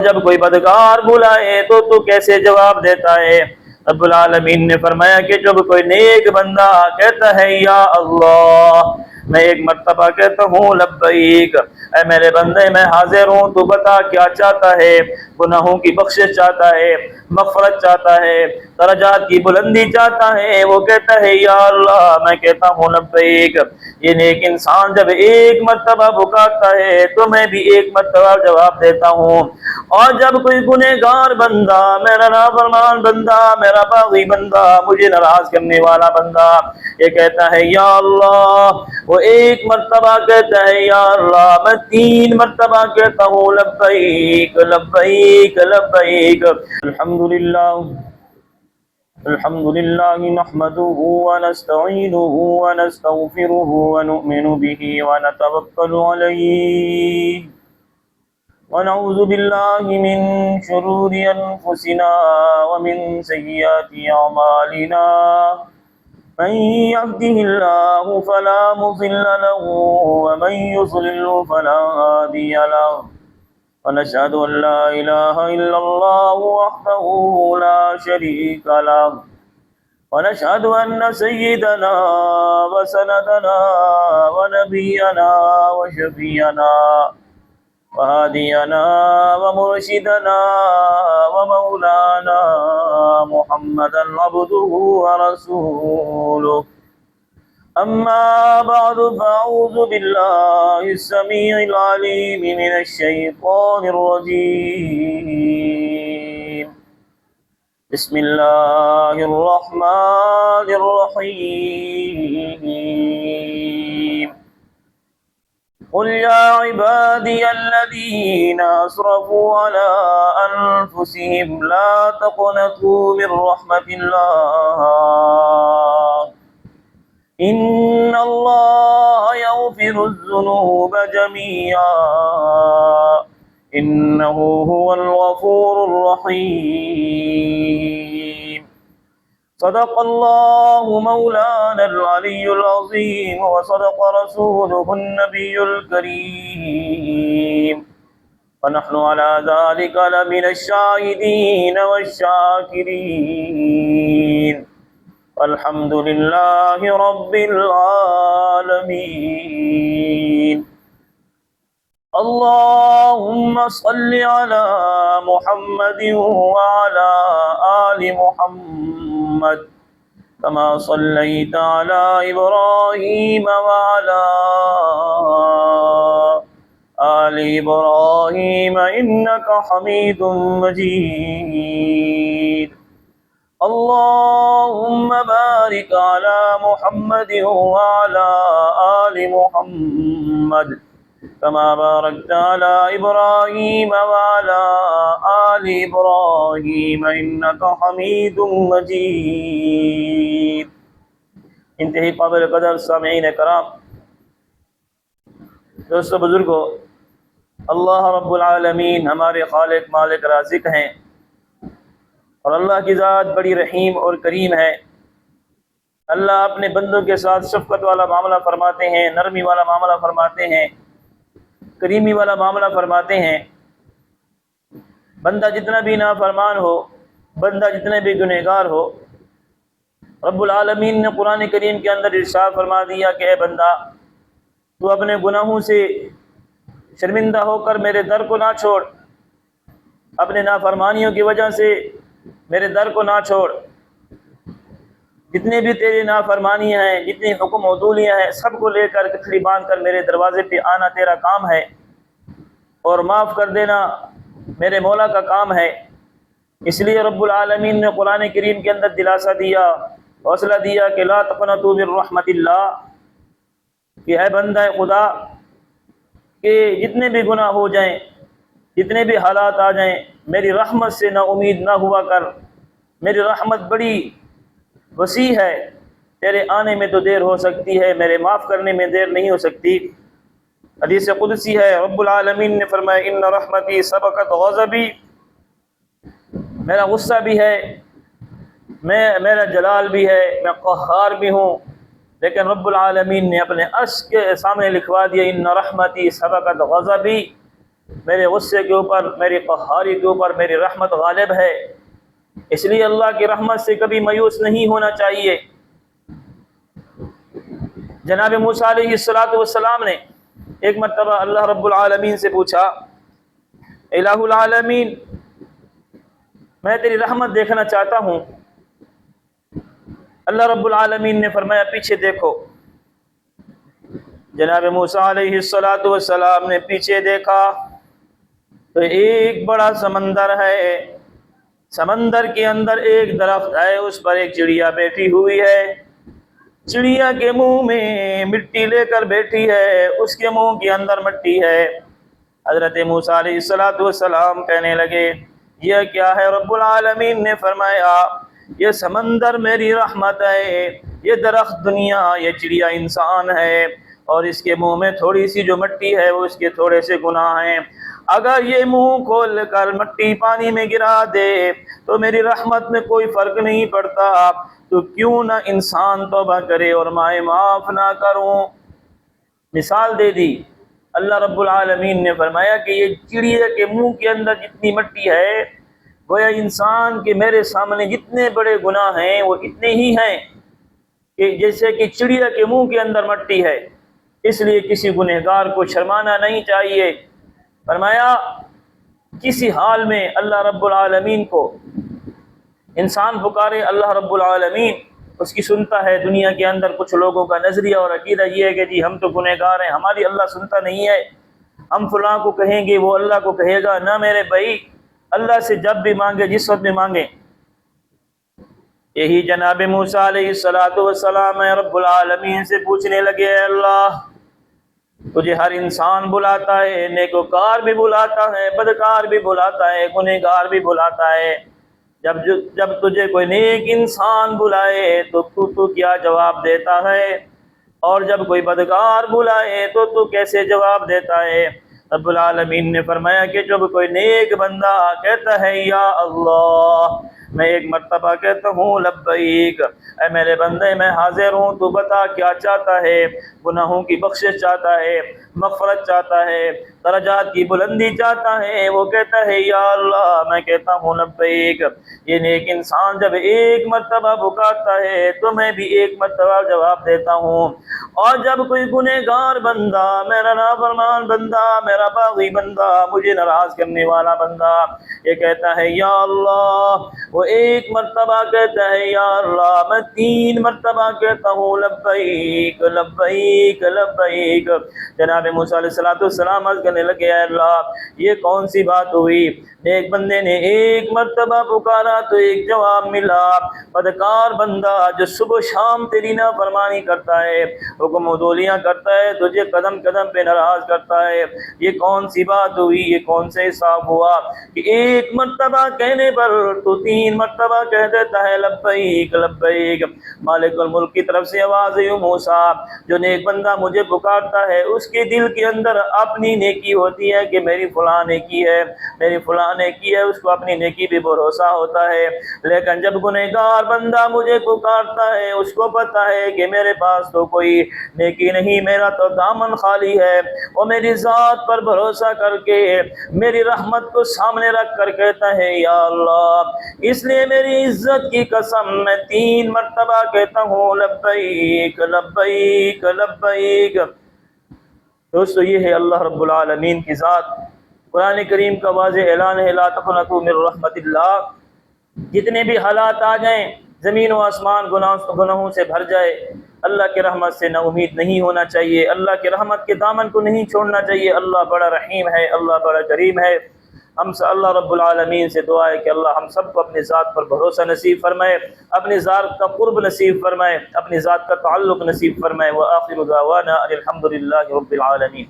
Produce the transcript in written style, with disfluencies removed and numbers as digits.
جب کوئی بدکار بلائے تو کیسے جواب دیتا ہے؟ رب العالمین نے فرمایا کہ جب کوئی نیک بندہ کہتا ہے یا اللہ، میں ایک مرتبہ کہتا ہوں لبیک، اے میرے بندے میں حاضر ہوں، تو بتا کیا چاہتا ہے؟ گناہوں کی بخشش چاہتا ہے، مغفرت چاہتا ہے، درجات کی بلندی چاہتا ہے، وہ کہتا ہے یا اللہ، میں کہتا ہوں لبیک۔ یہ نیک انسان جب ایک مرتبہ پکارتا ہے تو میں بھی ایک مرتبہ جواب دیتا ہوں، اور جب کوئی گنہگار بندہ، میرا نافرمان بندہ، میرا باغی بندہ، مجھے ناراض کرنے والا بندہ یہ کہتا ہے یا اللہ، وہ ایک مرتبہ کہتا ہے یا اللہ، میں 3 مرتبہ کہتا ہوں لبیک لبیک لبیک۔ الحمدللہ نحمده ونستعینه ونستغفره ونؤمن به ونتوکل علیہ ونعوذ باللہ من شرور انفسنا ومن سیئات اعمالنا، من يهده الله فلا مضل له ومن يضلل فلا هادي له، ونشهد أن لا إله إلا الله وحده لا شريك له، ونشهد أن سيدنا وسندنا ونبينا وشفيعنا وهادينا ومرشدنا ومولانا محمدا عبده ورسوله، أما بعد فأعوذ بالله السميع العليم من الشيطان الرجيم، بسم الله الرحمن الرحيم، قل يا عبادي الذين أسرفوا على أنفسهم لا تقنطوا من رحمة الله، إن الله يغفر الذنوب جميعا إنه هو الغفور الرحيم، صدق الله مولانا العلي العظيم، وصدق رسوله النبي الكريم، ونحن على ذلك لمن الشاهدين والشاكرين، والحمد لله رب العالمين۔ اللهم صل على محمد وعلى آل محمد كما صليت على إبراهيم وعلى آل إبراهيم إنك حميد مجيد، اللهم بارك على محمد وعلى آل محمد كما باركت على إبراهيم وعلى آل إبراهيم إنك حميد مجيد۔ انتہائی قابل قدر سامعین کرام، دوستو بزرگو، اللہ رب العالمین ہمارے خالق مالک رازق ہیں، اور اللہ کی ذات بڑی رحیم اور کریم ہے۔ اللہ اپنے بندوں کے ساتھ شفقت والا معاملہ فرماتے ہیں، نرمی والا معاملہ فرماتے ہیں، کریمی والا معاملہ فرماتے ہیں۔ بندہ جتنا بھی نافرمان ہو، بندہ جتنے بھی گنہگار ہو، رب العالمین نے قرآن کریم کے اندر ارشاد فرما دیا کہ اے بندہ، تو اپنے گناہوں سے شرمندہ ہو کر میرے در کو نہ چھوڑ، اپنے نافرمانیوں کی وجہ سے میرے در کو نہ چھوڑ، جتنے بھی تیری نافرمانیاں ہیں، جتنی حکم عدولیاں ہیں، سب کو لے کر کتھڑی باندھ کر میرے دروازے پہ آنا تیرا کام ہے، اور معاف کر دینا میرے مولا کا کام ہے۔ اس لیے رب العالمین نے قرآن کریم کے اندر دلاسا دیا، حوصلہ دیا کہ لا تقنطوا من رحمت اللہ، کہ اے بندہ خدا، کہ جتنے بھی گناہ ہو جائیں، جتنے بھی حالات آ جائیں، میری رحمت سے نا امید نہ ہوا کر، میری رحمت بڑی وسیع ہے، تیرے آنے میں تو دیر ہو سکتی ہے، میرے معاف کرنے میں دیر نہیں ہو سکتی۔ حدیث قدسی ہے، رب العالمین نے فرمایا ان رحمتی سبقت غضبی، میرا غصہ بھی ہے، میرا جلال بھی ہے، میں قہار بھی ہوں، لیکن رب العالمین نے اپنے عرش کے سامنے لکھوا دیا ان رحمتی سبقت غضبی، میرے غصے کے اوپر، میری قہاری کے اوپر میری رحمت غالب ہے، اس لیے اللہ کی رحمت سے کبھی مایوس نہیں ہونا چاہیے۔ جناب موسیٰ علیہ السلام نے ایک مرتبہ اللہ رب العالمین سے پوچھا، الہ العالمین میں تیری رحمت دیکھنا چاہتا ہوں۔ اللہ رب العالمین نے فرمایا پیچھے دیکھو۔ جناب موسیٰ علیہ السلام نے پیچھے دیکھا تو ایک بڑا سمندر ہے، سمندر کے اندر ایک درخت ہے، اس پر ایک چڑیا بیٹھی ہوئی ہے، چڑیا کے منہ میں مٹی لے کر بیٹھی ہے، اس کے منہ کے اندر مٹی ہے۔ حضرت موسیٰ علیہ السلام کہنے لگے یہ کیا ہے؟ رب العالمین نے فرمایا یہ سمندر میری رحمت ہے، یہ درخت دنیا، یہ چڑیا انسان ہے، اور اس کے منہ میں تھوڑی سی جو مٹی ہے وہ اس کے تھوڑے سے گناہ ہیں۔ اگر یہ منہ کھول کر مٹی پانی میں گرا دے تو میری رحمت میں کوئی فرق نہیں پڑتا، تو کیوں نہ انسان توبہ کرے اور میں معاف نہ کروں۔ مثال دے دی اللہ رب العالمین نے، فرمایا کہ یہ چڑیا کے منہ کے اندر جتنی مٹی ہے، گویا انسان کے میرے سامنے جتنے بڑے گناہ ہیں وہ اتنے ہی ہیں کہ جیسے کہ چڑیا کے منہ کے اندر مٹی ہے۔ اس لیے کسی گنہگار کو شرمانا نہیں چاہیے۔ فرمایا کسی حال میں اللہ رب العالمین کو انسان پکارے، اللہ رب العالمین اس کی سنتا ہے۔ دنیا کے اندر کچھ لوگوں کا نظریہ اور عقیدہ یہ ہے کہ جی ہم تو گنہگار ہیں، ہماری اللہ سنتا نہیں ہے، ہم فلاں کو کہیں گے وہ اللہ کو کہے گا۔ نہ میرے بھائی، اللہ سے جب بھی مانگے، جس وقت بھی مانگے۔ یہی جناب موسیٰ علیہ السلام رب العالمین سے پوچھنے لگے، اے اللہ تجھے ہر انسان بلاتا ہے، نیکوکار بھی بلاتا ہے، بدکار بھی بلاتا ہے، گنہگار بھی بلاتا ہے، جب تجھے کوئی نیک انسان بلائے تو کیا جواب دیتا ہے، اور جب کوئی بدکار بلائے تو کیسے جواب دیتا ہے؟ رب العالمین نے فرمایا کہ جب کوئی نیک بندہ کہتا ہے یا اللہ، میں ایک مرتبہ کہتا ہوں لبیک، اے میرے بندے میں حاضر ہوں، تو بتا کیا چاہتا ہے؟ گناہوں کی بخشش چاہتا ہے، مغفرت چاہتا ہے، درجات کی بلندی چاہتا ہے، وہ کہتا ہے یا اللہ، میں کہتا ہوں لبیک۔ یہ نیک انسان جب ایک مرتبہ پکارتا ہے تو میں بھی ایک مرتبہ جواب دیتا ہوں، اور جب کوئی گنہگار بندہ، میرا نافرمان بندہ، میرا باغی بندہ، مجھے ناراض کرنے والا بندہ یہ کہتا ہے یا اللہ، وہ ایک مرتبہ کہتا ہے یا اللہ، میں 3 مرتبہ کہتا ہوں لبیک لبیک لبیک۔ جناب موسیٰ علیہ السلام عرض کرنے لگے، اے اللہ یہ کون سی بات ہوئی؟ ایک بندے نے ایک مرتبہ پکارا تو ایک جواب ملا، بدکار بندہ جو صبح شام تیری نافرمانی کرتا ہے، حکم عدولیاں کرتا ہے، تجھے قدم قدم پہ ناراض کرتا ہے، یہ کون سی بات ہوئی؟ یہ کون سے حساب ہوا کہ ایک مرتبہ کہنے پر تو 3 مرتبہ کہہ دیتا ہے لبیک لبیک۔ مالک الملک کی طرف سے آواز ہے، موسیٰ جو نیک بندہ مجھے پکارتا ہے اس کے دل کے اندر اپنی نیکی ہوتی ہے کہ میری فلاں نیکی ہے، میری فلاں نیکی ہے، اس کو اپنی نیکی بھی بھروسہ ہوتا ہے۔ لیکن جب گنہگار بندہ مجھے پکارتا ہے، اس کو پتہ ہے کہ میرے پاس تو کوئی نیکی نہیں، میرا تو دامن خالی ہے، وہ میری ذات پر بھروسہ کر کے میری رحمت کو سامنے رکھ کر کہتا ہے یا اللہ، اس لیے میری عزت کی قسم میں 3 مرتبہ کہتا ہوں لبیک لبیک لبیک۔ دوستو یہ ہے اللہ رب العالمین کی ذات۔ قرآن کریم کا واضح اعلان ہے لا تقنطوا من رحمت اللہ، جتنے بھی حالات آ جائیں، زمین و آسمان گناہوں سے بھر جائے، اللہ کی رحمت سے نا امید نہیں ہونا چاہیے، اللہ کی رحمت کے دامن کو نہیں چھوڑنا چاہیے۔ اللہ بڑا رحیم ہے، اللہ بڑا کریم ہے۔ ہم سے اللہ رب العالمین سے دعا ہے کہ اللہ ہم سب کو اپنی ذات پر بھروسہ نصیب فرمائے، اپنی ذات کا قرب نصیب فرمائے، اپنی ذات کا تعلق نصیب فرمائے۔ وآخر دعوانا ان الحمد للہ رب العالمین۔